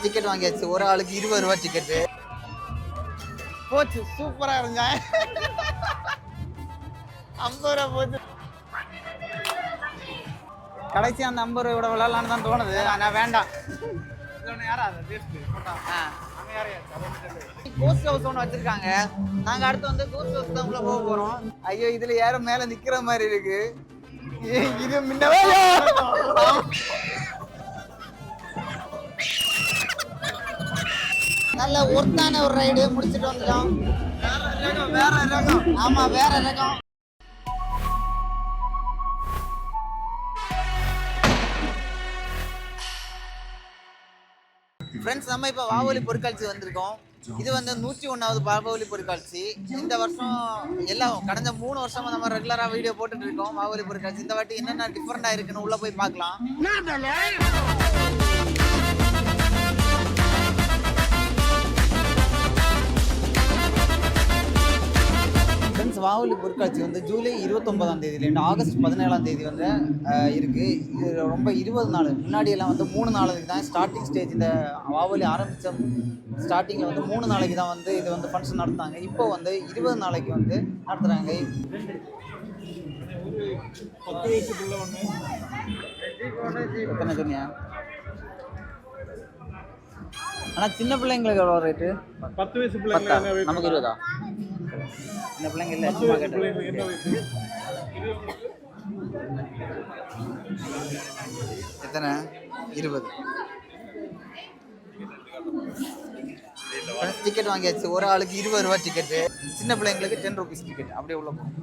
Ticket வாங்கியாச்சு. ஒரு ஆளுக்கு 20 ரூபா டிக்கெட்டு. போச்சு, சூப்பரா இருங்க. 50 ரூபா போச்சு. கடைசி அந்த 50 ரூபாயோட விளையாடலான்னு தான் தோணுது. ஆனால் வேண்டாம். கோஸ்ட் ஹவுஸ் ஒன்று வச்சிருக்காங்க. நாங்கள் அடுத்து வந்து கோஸ்ட் ஹவுஸ் தான் உள்ள போக போகிறோம். ஐயோ, இதில் யாரும் மேலே நிற்கிற மாதிரி இருக்கு. இது முன்னவே நல்ல ஒர்த்தான ஒரு ரைடு முடிச்சுட்டு வந்துட்டோம். வேற ரகம். ஆமா, வேற ரகம். ஃப்ரெண்ட்ஸ், நம்ம இப்போ வாவோலி பொருட்காட்சி வந்திருக்கோம். இது வந்து 101வது வாவோலி பொருட்காட்சி. இந்த வருஷம் எல்லாம் கடந்த 3 வருஷமா நம்ம ரெகுலராக வீடியோ போட்டுட்டு இருக்கோம். வாவோலி பொருட்காட்சி இந்த வாட்டி என்னென்ன டிஃப்ரெண்டாக இருக்குன்னு உள்ள போய் பார்க்கலாம். வாவோலி பொருட்காட்சி வந்து ஜூலை 29ஆம் தேதியிலேருந்து ஆகஸ்ட் 17ஆம் தேதி வந்து இருக்குது. இது ரொம்ப 20 நாள். முன்னாடியெல்லாம் வந்து 3 நாளைக்கு தான் ஸ்டார்டிங் ஸ்டேஜ். இந்த வாவோலி ஆரம்பித்த ஸ்டார்டிங்கில் வந்து 3 நாளைக்கு தான் வந்து இது வந்து ஃபங்க்ஷன் நடத்தாங்க. இப்போ வந்து 20 நாளைக்கு வந்து நடத்துகிறாங்க. எத்தனை சொன்னியா? ஆனால் சின்ன பிள்ளைங்களுக்கு எவ்வளோ ரேட்டு? 10 வயசு பிள்ளைங்க. நமக்கு 20ஆ? இந்த பிள்ளைங்க இல்லை. எத்தனை? 20. டிக்கெட் வாங்கியாச்சு. ஒரு ஆளுக்கு 20 ரூபா டிக்கெட்டு. சின்ன பிள்ளைங்களுக்கு 10 ரூபீஸ் டிக்கெட். அப்படியே உள்ள போகும்.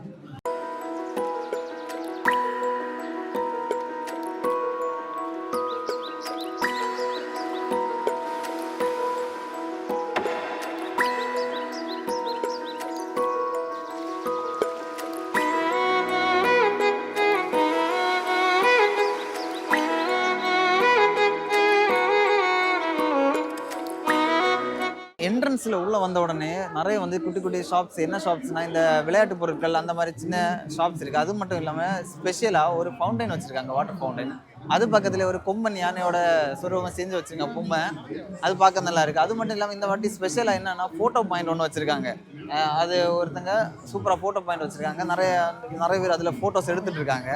என்ட்ரன்ஸில் உள்ளே வந்த உடனே நிறைய வந்து குட்டி குட்டி ஷாப்ஸ். என்ன ஷாப்ஸ்னால் இந்த விளையாட்டு பொருட்கள் அந்த மாதிரி சின்ன ஷாப்ஸ் இருக்குது. அது மட்டும் இல்லாமல் ஸ்பெஷலாக ஒரு ஃபவுண்டைன் வச்சுருக்காங்க, வாட்டர் ஃபவுண்டைன். அது பக்கத்தில் ஒரு கொம்பன் யானையோட சுரூபம் செஞ்சு வச்சுருக்காங்க, பொம்மை. அது பார்க்க நல்லா இருக்குது. அது மட்டும் இல்லாமல் இந்த வாட்டி ஸ்பெஷலாக என்னென்னா ஃபோட்டோ பாயிண்ட் ஒன்று வச்சுருக்காங்க. அது ஒருத்தங்க சூப்பராக ஃபோட்டோ பாயிண்ட் வச்சுருக்காங்க. நிறைய பேர் அதில் ஃபோட்டோஸ் எடுத்துகிட்டு இருக்காங்க.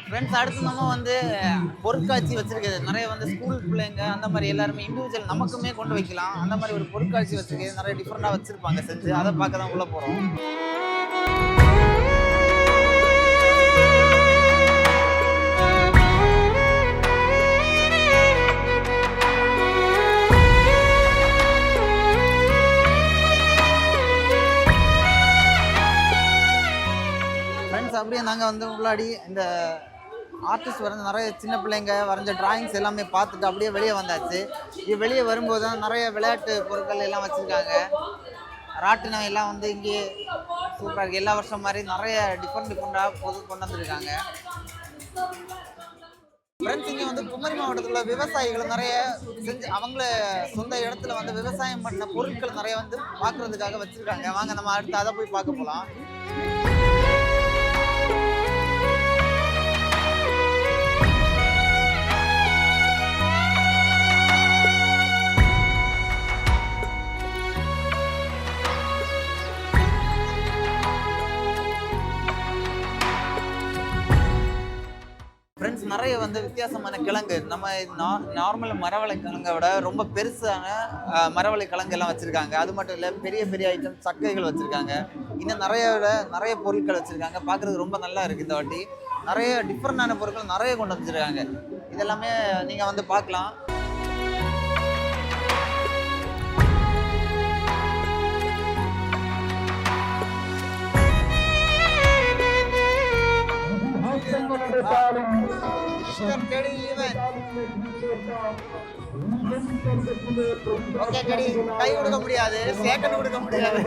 ஃப்ரெண்ட்ஸ், அடுத்து நம்ம வந்து பொருட்காட்சி வச்சுருக்கிறது நிறைய வந்து ஸ்கூல் பிள்ளைங்க அந்த மாதிரி எல்லாருமே இண்டிவிஜுவல் நமக்குமே கொண்டு வைக்கலாம். அந்த மாதிரி ஒரு பொருட்காட்சி வச்சுருக்கிறது நிறைய டிஃப்ரெண்ட்டாக வச்சுருப்பாங்க செஞ்சு. அதை பார்க்க தான் உள்ளே போகிறோம். அப்படியே நாங்கள் வந்து உள்ளாடி இந்த ஆர்டிஸ்ட் வரைஞ்ச நிறைய சின்ன பிள்ளைங்க வரைஞ்ச டிராயிங்ஸ் எல்லாமே பார்த்துட்டு அப்படியே வெளியே வந்தாச்சு. இது வெளியே வரும்போது தான் நிறைய விளையாட்டு பொருட்கள் எல்லாம் வச்சுருக்காங்க. ராட்டினம் எல்லாம் வந்து இங்கே சூப்பராக இருக்குது. எல்லா வருஷம் மாதிரி நிறைய டிஃப்ரெண்டாக கொண்டு வந்துருக்காங்க. ஃப்ரெண்ட்ஸ், இங்கே வந்து குமரி மாவட்டத்தில் விவசாயிகள் நிறைய செஞ்சு அவங்கள சொந்த இடத்துல வந்து விவசாயம் பண்ண பொருட்கள் நிறைய வந்து பார்க்குறதுக்காக வச்சுருக்காங்க. வாங்க நம்ம அடுத்து அதை போய் பார்க்க போகலாம். ஃப்ரெண்ட்ஸ், நிறைய வந்து வித்தியாசமான கிழங்கு. நம்ம நார்மல் மரவள்ளி கிழங்கை விட ரொம்ப பெருசான மரவள்ளி கிழங்கு எல்லாம் வச்சுருக்காங்க. அது மட்டும் இல்லை, பெரிய பெரிய ஐட்டம் சக்கைகள் வச்சுருக்காங்க. இன்னும் நிறைய பொருட்கள் வச்சுருக்காங்க. பார்க்குறதுக்கு ரொம்ப நல்லா இருக்குது. இந்த வாட்டி நிறைய டிஃப்ரெண்டான பொருட்கள் நிறைய கொண்டு வச்சுருக்காங்க. இதெல்லாமே நீங்கள் வந்து பார்க்கலாம். கை கொடுக்க முடியாது, சேக்கன் கொடுக்க முடியாது.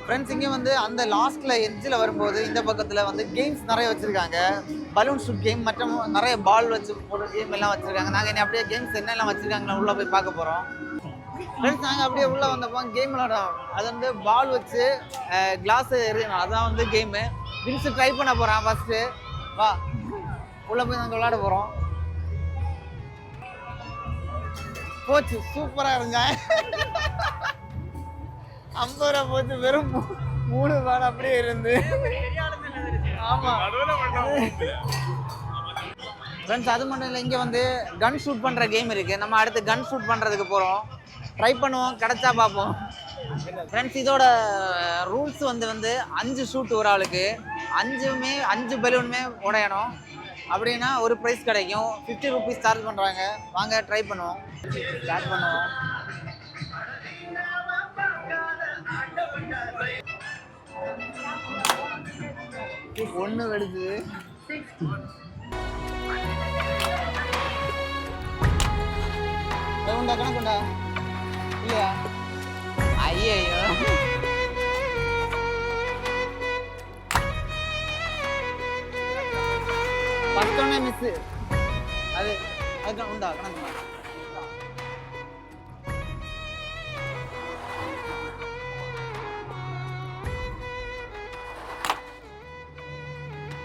ஃப்ரெண்ட்ஸ், இங்கே வந்து வந்து அந்த லாஸ்ட்ல எட்ஜில் வரும்போது இந்த பக்கத்தில் வந்து கேம்ஸ் நிறைய வச்சிருக்காங்க. பலூன் ஷூட் கேம் மற்றும் நிறைய பால் வச்சு போடுற கேம் எல்லாம் வச்சிருக்காங்க. நாங்கள் இனி அப்படியே கேம்ஸ் என்னெல்லாம் வச்சிருக்காங்களா உள்ள போய் பார்க்க போகிறோம். ஃப்ரெண்ட்ஸ் நாங்கள் அப்படியே உள்ளே வந்தப்போ கேம் விளாடுறோம். அது வந்து பால் வச்சு கிளாஸ் எறியணும், அதான் வந்து கேமு. வின்ஸ் ட்ரை பண்ண போகிறான் ஃபஸ்ட்டு. வா உள்ளே போய் நாங்கள் விளாட போகிறோம். போச்சு, சூப்பராக இருங்க. 50 ரூபா போச்சு, வெறும் 3 பால் அப்படியே இருந்து. ஆமாம் ஃப்ரெண்ட்ஸ், அது மட்டும் இல்லை, இங்கே வந்து கன் ஷூட் பண்ணுற கேம் இருக்குது. நம்ம அடுத்து கன் ஷூட் பண்ணுறதுக்கு போகிறோம். ட்ரை பண்ணுவோம், கிடைச்சா பார்ப்போம். ஃப்ரெண்ட்ஸ், இதோட ரூல்ஸ் வந்து 5 ஷூட் ஒரு ஆளுக்கு, 5 பலூனுமே உடையணும். அப்படின்னா ஒரு ப்ரைஸ் கிடைக்கும். 50 ருபீஸ் சார்ஜ் பண்ணுறாங்க. வாங்க ட்ரை பண்ணுவோம். ஸ்டார்ட் பண்ணுவோம். ஒன்று வெடுது. உண்டா கணக்குண்டா இல்லையா? ஐயோ ஃபர்ஸ்ட் ஒன்னே மிஸ். அதுக்கு உண்டா கணக்குண்டா?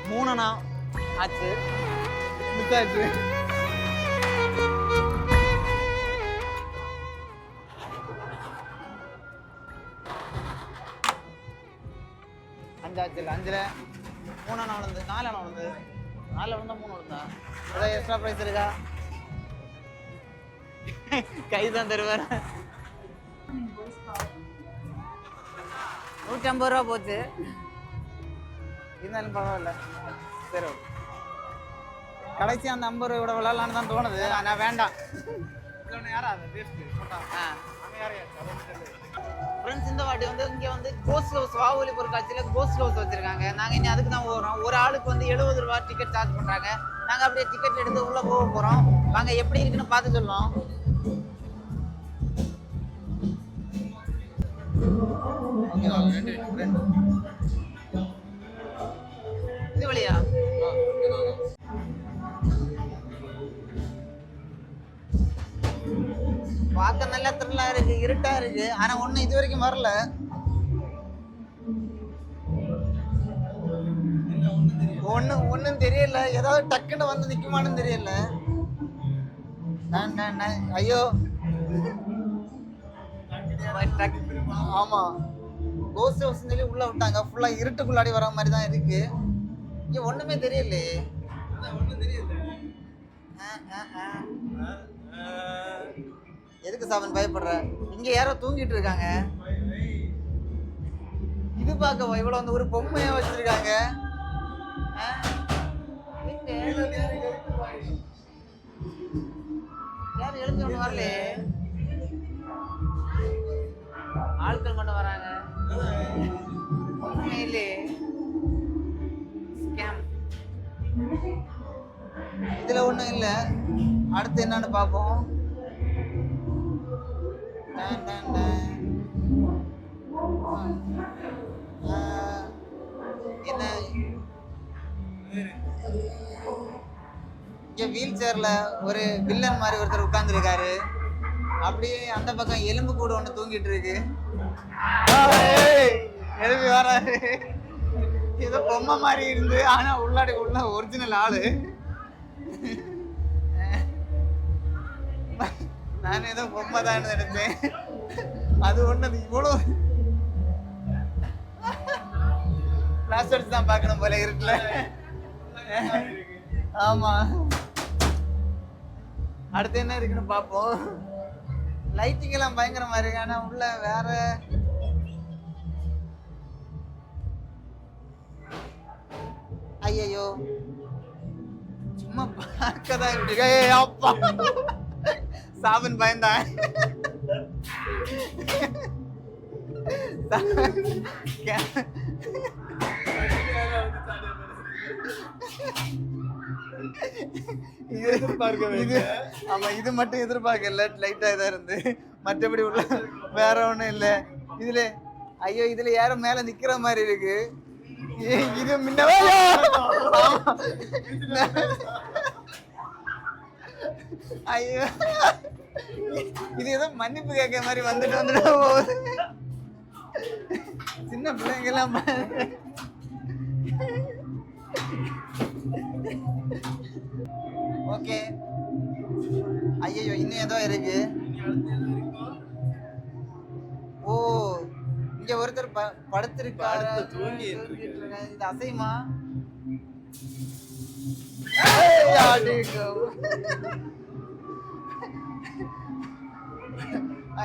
மூணுனா ஆச்சு, மிஸ் ஆச்சு. அஞ்சாச்சு. 5ல் 3 விழுந்து 4 விழுந்து 4 விழுந்தா 3 விழுந்தா ஏதாவது எக்ஸ்ட்ரா ப்ரைஸ் இருக்கா? கை தான் தருவார். 150 ரூபா போச்சு. இருந்தாலும் பரவாயில்ல. சரி, கடைசி அந்த 50 ரூபா விட விளாட்லான்னு தான் தோணுது. ஆனால் வேண்டாம். ஃப்ரெண்ட்ஸ், இந்த வாட்டி வந்து இங்கே வந்து கோஸ்ட் ஹவுஸ், வாவொலி பொருட்காட்சியில் கோஸ்ட் ஹவுஸ் வச்சுருக்காங்க. நாங்கள் இனி அதுக்கு தான் போகிறோம். ஒரு ஆளுக்கு வந்து 70 ரூபா டிக்கெட் சார்ஜ் பண்ணுறாங்க. நாங்கள் அப்படியே டிக்கெட் எடுத்து உள்ளே போக போகிறோம். வாங்க எப்படி இருக்குன்னு பார்த்து சொல்லலாம். இது வழியா? பார்க்க நல்லா த்ரில்லா இருக்கு, இருட்டா இருக்கு. ஆனா ஒண்ணு இது வரைக்கும் வரல. ஒண்ணும் தெரியல. ஏதாவது டக்குன்னு வந்து நிக்குமான்னு தெரியல. ஐயோ, ஆமா, கோஸ்ட் ஹவுஸ் சொல்லி உள்ள விட்டாங்க. ஃபுல்லா இருட்டுக்குள்ளாடி வர மாதிரி தான் இருக்கு. இங்க ஒண்ணுமே தெரியலையே. எதுக்கு சாமன் பயப்படுற? இங்க யாரோ தூங்கிட்டு இருக்காங்க. இது பார்க்க இவ்வளவு வந்து ஒரு பொம்மையா வச்சிருக்காங்க. யாரும் எழுந்து ஒண்ணு வரல. ஆட்கள் மட்டும் வராங்க. ஒண்ணுமே இல்லையே. ஸ்கேம். இதுல ஒண்ணும் இல்ல. அடுத்து என்னன்னு பார்ப்போம். என்ன இங்க வீல் சேர்ல ஒரு வில்லன் மாதிரி ஒருத்தர் உட்கார்ந்து இருக்காரு. அப்படியே அந்த பக்கம் எலும்பு கூட ஒண்ணு தூங்கிட்டு இருக்கு. எலும்பு வராரு. ஏதோ பொம்மை மாதிரி இருந்து ஆனா உள்ள ஒரிஜினல் ஆளு. நான் ஏதோ பொம்மை தான் நினைச்சேன். அது ஒண்ணு இவ்வளவு பிளாஸ்டர்ஸ் தான் பார்க்கணும் போல இருக்குல்ல. ஆமா, அடுத்து என்ன இருக்குன்னு பார்ப்போம். லைட்டிங் எல்லாம் பயங்கரமா இருக்கு. ஆனா உள்ள வேற ஐயோ சும்மா பார்க்கதான் இருக்கு. அப்பா சாபன் பயந்தான். இது மட்டும் எதிர்பார்க்கல. லைட்டா இதா இருந்து மற்றபடி உள்ள வேற ஒண்ணும் இல்ல. இதுல ஐயோ இதுல யாரும் மேல நிக்கிற மாதிரி இருக்கு. இது முன்னவே ஐயோ இது ஏதோ மன்னிப்பு கேட்க மாதிரி வந்துட்டு போகுது. சின்ன பிள்ளைங்க எல்லாம் ஓகே. ஐயோ இன்னும் ஏதோ இருக்கு. ஓ இங்க ஒருத்தர் படுத்திருக்காரு. இது அசைமா?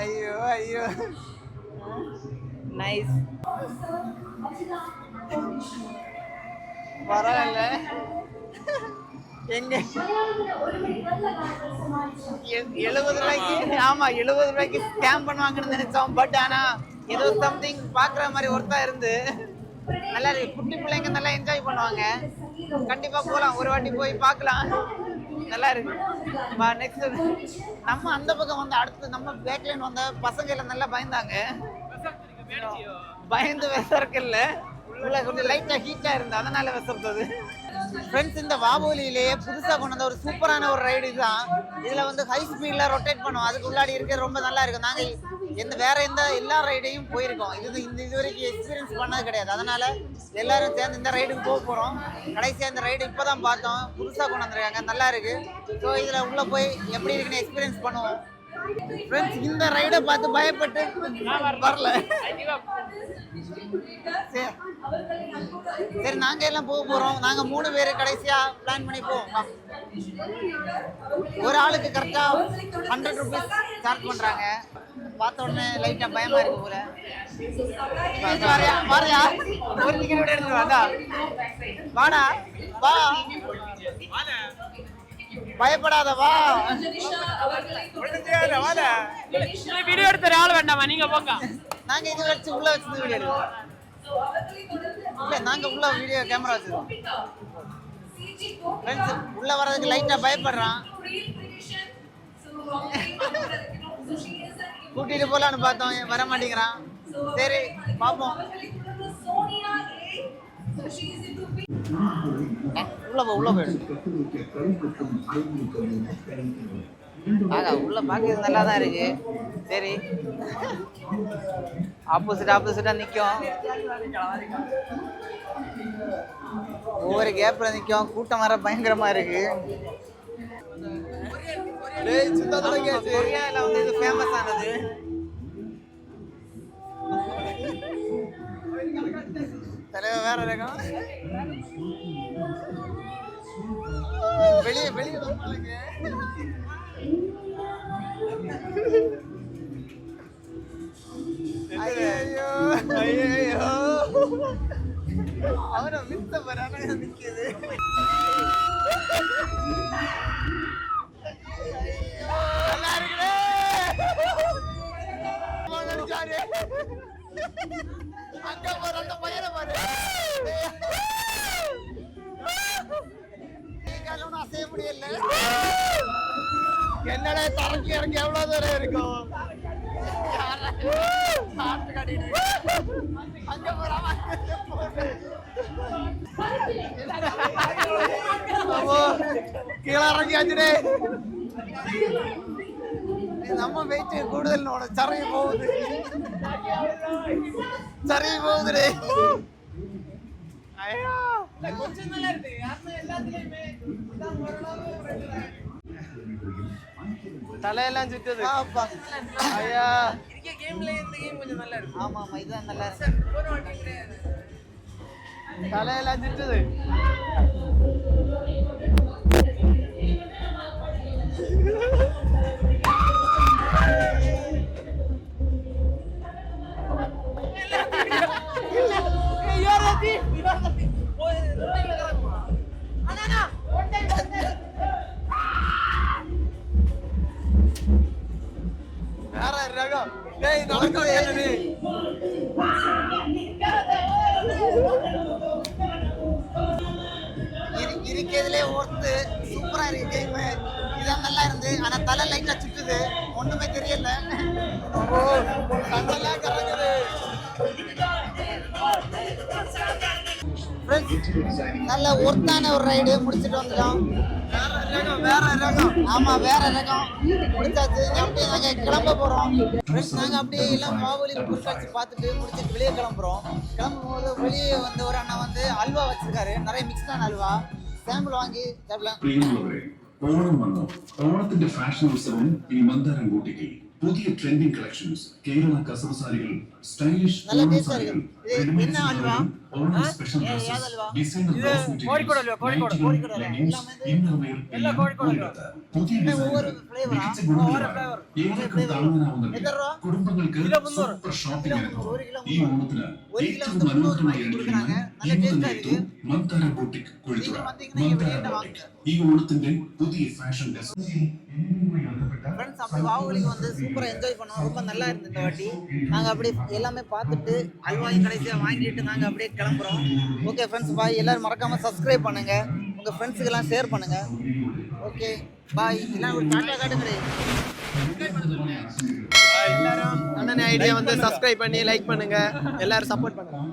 ஐயோ ஐயோ நைஸ். பரவாயில்ல. எங்க 70 ரூபாய்க்கு, ஆமா 70 ரூபாய்க்கு ஸ்கேம் பண்ணுவாங்கன்னு நினைச்சோம். பட் ஆனா ஏதோ சம்திங் பாக்குற மாதிரி ஒருத்தா இருந்து நல்லா இருக்கு. குட்டி பிள்ளைங்க நல்லா என்ஜாய் பண்ணுவாங்க. கண்டிப்பா போலாம், ஒரு வாட்டி போய் பார்க்கலாம். நல்லா இருக்கு. நெக்ஸ்ட் நம்ம அந்த பக்கம் வந்து அடுத்து நம்ம பேக்லைன் வந்த பசங்க எல்லாம் நல்லா பயந்தாங்க. பயந்து விசர்க்கல்ல உள்ள கொஞ்சம் லைட்டா ஹீட்டா இருந்து அதனால விசர்த்தது. ஃப்ரெண்ட்ஸ் இந்த வாபோலியிலேயே புதுசா கொண்டு வந்த ஒரு சூப்பரான ஒரு ரைடு தான். இதுல வந்து ஹை ஸ்பீட்ல ரொட்டேட் பண்ணுவோம். அதுக்கு உள்ளாடி இருக்கிறது ரொம்ப நல்லா இருக்கும். நாங்க வேற எந்த எல்லா ரைடையும் போயிருக்கோம். இது வரைக்கும் எக்ஸ்பீரியன்ஸ் பண்ணது கிடையாது. அதனால எல்லாரும் சேர்ந்து இந்த ரைடுக்கு போக போறோம். கடைசியா இந்த ரைடு இப்பதான் பார்த்தோம், புதுசா கொண்டு வந்திருக்காங்க, நல்லா இருக்கு. ஸோ இதுல உள்ள போய் எப்படி இருக்குன்னு எக்ஸ்பீரியன்ஸ் பண்ணுவோம். ஃப்ரெண்ட்ஸ் இந்த ரைடை பார்த்து பயப்பட்டு வரல. சரி நாங்க எல்லாம் போக போறோம். நாங்க 3 பேரு கடைசியா பிளான் பண்ணி போவோம். ஒரு ஆளுக்கு கரெக்டா 100 ரூபீஸ் சார்ஜ் பண்றாங்க. பார்த்த உடனே லைட்டா பயமா இருக்கு போல. வாரியா ஒரு டிக்கெட் எடுத்து வாடா. வாடா வா, பயப்படாத வா. வீடியோ எடுத்த ஆள் வேண்டாமா, நீங்க போங்க. நாங்க இது வச்சு உள்ள வச்சு வீடியோ எடுக்கிறோம். இல்ல நாங்க உள்ள வீடியோ கேமரா வச்சிருக்கோம். ஃப்ரெண்ட்ஸ் உள்ள வர்றதுக்கு லைட்டா பயப்படுறான். கூட்டிட்டு போலான்னு பார்த்தோம், வர மாட்டேங்கிறான். சரி பாப்போம். உள்ள போயிடும். உள்ள பாக்கிறது நல்லா தான் இருக்கு. சரி ஆப்போசிட்டா நிக்கும். ஒவ்வொரு கேப்ல நிக்கும். கூட்டம் வர பயங்கரமா இருக்கு. கொரியால வந்து இது ஃபேமஸ் ஆனது. தலைவர் வேற ரகம். வெளியே ஐயோ அவரை மித்த வரான நிக்குது. நல்லா இருக்குடே. அங்க பாரு அந்த பையனை பாரு. அசைய முடியல. என்னடா தரங்கி இறங்கி எவ்வளவு தூரம் இருக்கும். அங்க கீழே இறங்கியாச்சுடே. நம்ம வெயிட் கூடுதல் சரி போகுதுடே. கொஞ்சம் நல்லா இருக்கு. தலையெல்லாம் சுத்துது. ஐயா கேம்ல இந்த கேம் கொஞ்சம் நல்லா இருக்கு. ஆமா இதுதான் நல்லா இருக்கு. தலையெல்லாம் சுத்துது. இருக்கிறதுலே ஒர்த்து சூப்பரா இருக்கு கேம். இதான் நல்லா இருந்து. ஆனா தலை லைட்டா சுத்துது, ஒண்ணுமே தெரியல. கண்ணெல்லாம் கறங்குது. நல்ல ஒர்த்தான ஒரு ரைடு முடிச்சுட்டு வந்துட்டோம். வேற ரகம். ஆமா வேற ரகம் முடிச்சாச்சு. அப்படியே நாங்க கிளம்ப போறோம். ஃப்ரெண்ட்ஸ் நாங்க அப்படியே எல்லாம் பாகுபலி பொருட்காட்சி பார்த்துட்டு முடிச்சுட்டு வெளியே கிளம்புறோம். கிளம்பும் போது வெளியே வந்து ஒரு அண்ணா வந்து அல்வா வச்சிருக்காரு. நிறைய மிக்ஸ்டான அல்வா சாம்பிள் வாங்கி சாப்பிடலாம். ഓണം വന്നു. ഓണത്തിന്റെ ഫാഷൻ ഉത്സവം ഈ മന്ദാരം ബൂട്ടിക്കിൽ. പുതിയ ട്രെൻഡിംഗ് കളക്ഷൻസ്, കേരള കസവ് സാരികൾ, സ്റ്റൈലിഷ് നല്ല ഓണം ടേസ്റ്റ് സാരികൾ, ആയിരിക്കും. ഇത് എന്നാ halwa? Onam special dresses, designer blouse materials, leggings, innerwear എല്ലാം ഒരിടത്ത്. പുതിയ ഡിസൈനുകൾ, മികച്ച ഗുണനിലവാരം, ഏവർക്കും താങ്ങാനാവുന്ന കുടുംബങ്ങൾക്ക് സൂപ്പർ ഷോപ്പിംഗ് അനുഭവം. ഈ ഓണത്തിന് ഏറ്റവും മനോഹരമായി ഒരുങ്ങുന്ന ഇന്ന് നേരിട്ടു മന്ദാരം ബൂട്ടിക് കുഴിത്തുറ. മന്ദാരം ബൂട്ടിക് ഈ ഓണത്തിന്റെ പുതിയ ഫാഷൻ ഡെസ്റ്റിനേഷൻ. ஃப்ரெண்ட்ஸ் அப்படி பாகுபலிக்கு வந்து சூப்பராக என்ஜாய் பண்ணோம். ரொம்ப நல்லா இருந்தது இந்த வாட்டி. நாங்கள் அப்படியே எல்லாமே பார்த்துட்டு அல்வாயும் கடைசியாக வாங்கிட்டு நாங்கள் அப்படியே கிளம்புறோம். Okay friends bye. எல்லோரும் மறக்காமல் சப்ஸ்கிரைப் பண்ணுங்கள், உங்கள் ஃப்ரெண்ட்ஸுக்கெல்லாம் ஷேர் பண்ணுங்கள். Okay bye. எல்லாம் ஒரு டாட்டா காட்டுங்க. எல்லாரும் அண்ணன் ஐடியா வந்து சப்ஸ்கிரைப் பண்ணி லைக் பண்ணுங்கள், எல்லாரும் சப்போர்ட் பண்ணுங்கள்.